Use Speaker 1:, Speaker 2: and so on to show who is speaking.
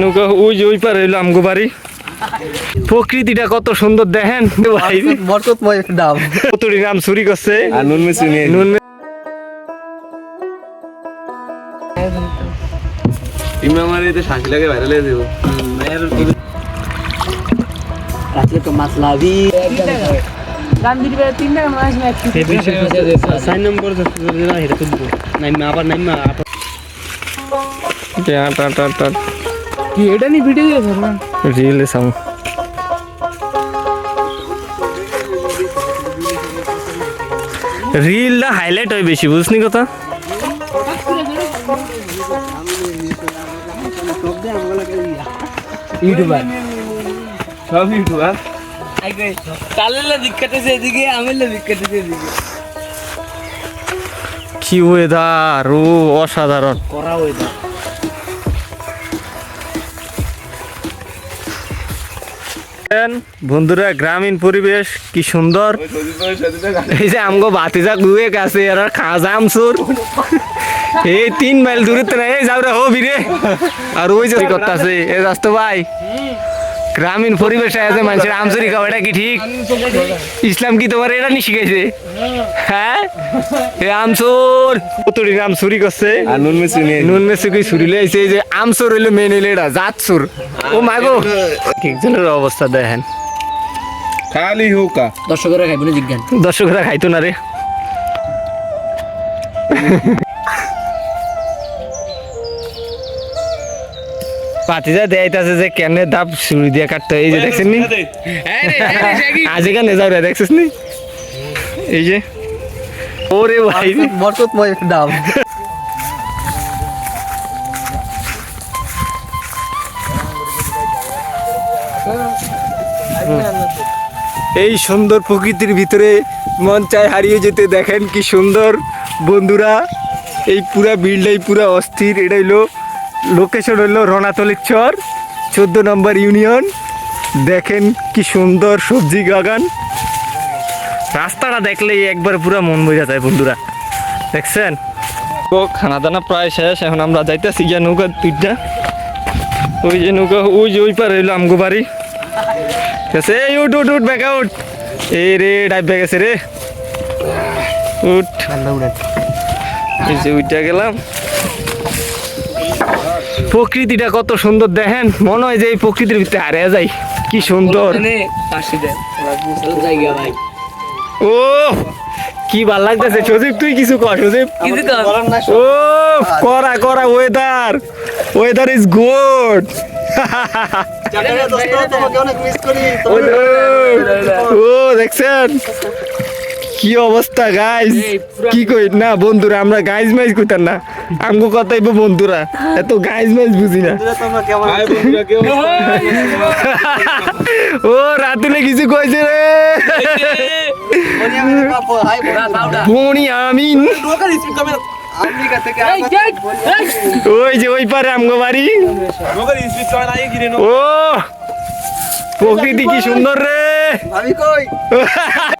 Speaker 1: নৌকা ওই যে ওই পারে হইলো আমগো বাড়ি। প্রকৃতিটা কত সুন্দর দেখেন ভাই,
Speaker 2: বরকতময় একটা ডাব।
Speaker 1: কতটি নাম চুরি করছে
Speaker 3: আর নুন মিশিয়ে নিয়ে
Speaker 1: নুন
Speaker 3: ইমামার এতে শাঁসি লাগে ভাইরাল হয়ে যাবো।
Speaker 2: রাতে তো মাছ লাভি গান্ধীর বেলা 3 টাকা মাছ না 4 নম্বর না এটা তুলবো নাইমা আবার নাইমা কি এটা নি ভিডিও দিয়েছ না
Speaker 1: রিলে সাম রিল না হাইলাইট হয় বেশি, বুঝনি কথা।
Speaker 2: ইউটিউবার
Speaker 3: সব ইউটিউবার
Speaker 2: আগে কালেলা দিক্কতেছে এদিকে আমেলা দিক্কতেছে এদিকে
Speaker 1: কি ওয়েদার, ও অসাধারণ।
Speaker 2: করা হইতা
Speaker 1: বন্ধুরা গ্রামীণ পরিবেশ কি সুন্দর। এই যে আমগো ভাতিজা গুয়ে গেছে আর খাজা আমসুর এই 3 মাইল দূরে তো এই যাও রে হো বিরে। আর ওই যে করতেছে এ রাস্তা ভাই, গ্রামীণ পরিবেশে আছে মানুষের আমচুরি খাওয়া, এটা কি ঠিক? ইসলাম কি তোমার এটা নি শিখাইছে? হ্যাঁ এ আমচোর কতটি নাম চুরি করছে
Speaker 3: আর নুন মিশিয়ে নিয়ে
Speaker 1: নুন মেসে কি চুরি লাইছে। এই যে আমচোর হইলো মেন হইলো এটা জাত চোর। ও মাগো একজনের অবস্থা দেখেন,
Speaker 3: খালি হুকা
Speaker 2: দর্শকরা খাইবো না জিজ্ঞান
Speaker 1: দর্শকরা খাইতো না রে। পাতিজা দেয়াইতাছে যে কেমনে দাপ চুরি দিয়ে কাটতে। এই যে দেখছেন নি আজ এখানে যাও রে, দেখছিস নি এই যে ওরে ভাই
Speaker 2: বরকতময় একটা ডাব।
Speaker 1: এই সুন্দর প্রকৃতির ভিতরে মন চায় হারিয়ে যেতে। দেখেন কি সুন্দর বন্ধুরা, এই পুরা বিলটাই পুরা অস্থির। এটা হইলো লোকেশন হইলো রণাতলির চর 14 নম্বর ইউনিয়ন। দেখেন কি সুন্দর সবজি বাগান, রাস্তাটা দেখলেই একবার পুরা মন বোঝা যায় বন্ধুরা। দেখছেন তো খানা দানা প্রায় শেষ, এখন আমরা যাইতেছি গিয়া নৌকা তুইটা। ওই যে নৌকা ওই যে ওই পারে হইলো আমগো বাড়ি। ঠিক আছে এই উঠ উঠ উঠ ব্যাকা উঠ। এই রে ডাইব ব্যাগ আছে রে, উঠ। এই যে উঠা গেলাম। প্রকৃতিটা কত সুন্দর দেখেন, মনে হয় যে এই প্রকৃতির ভিতরে হারিয়ে যাই। কি সুন্দর, ও কি ভাল লাগতেছে। সজীব তুই কিছু কর, সজীব ও করা করা। Weather weather is good. ও দেখছেন কি অবস্থা গাইজ, কি কই না বন্ধুরা, আমরা গাইজ মাইজ কইতাম না, আমগো কথাই বন্ধুরা এত গাইজ মাইজ বুঝি না। ও রাতুলে কিছু কইছে রে বনি আমিন। ওই যে ওই পারে আমগো বাড়ি। ও প্রকৃতি কি সুন্দর রে।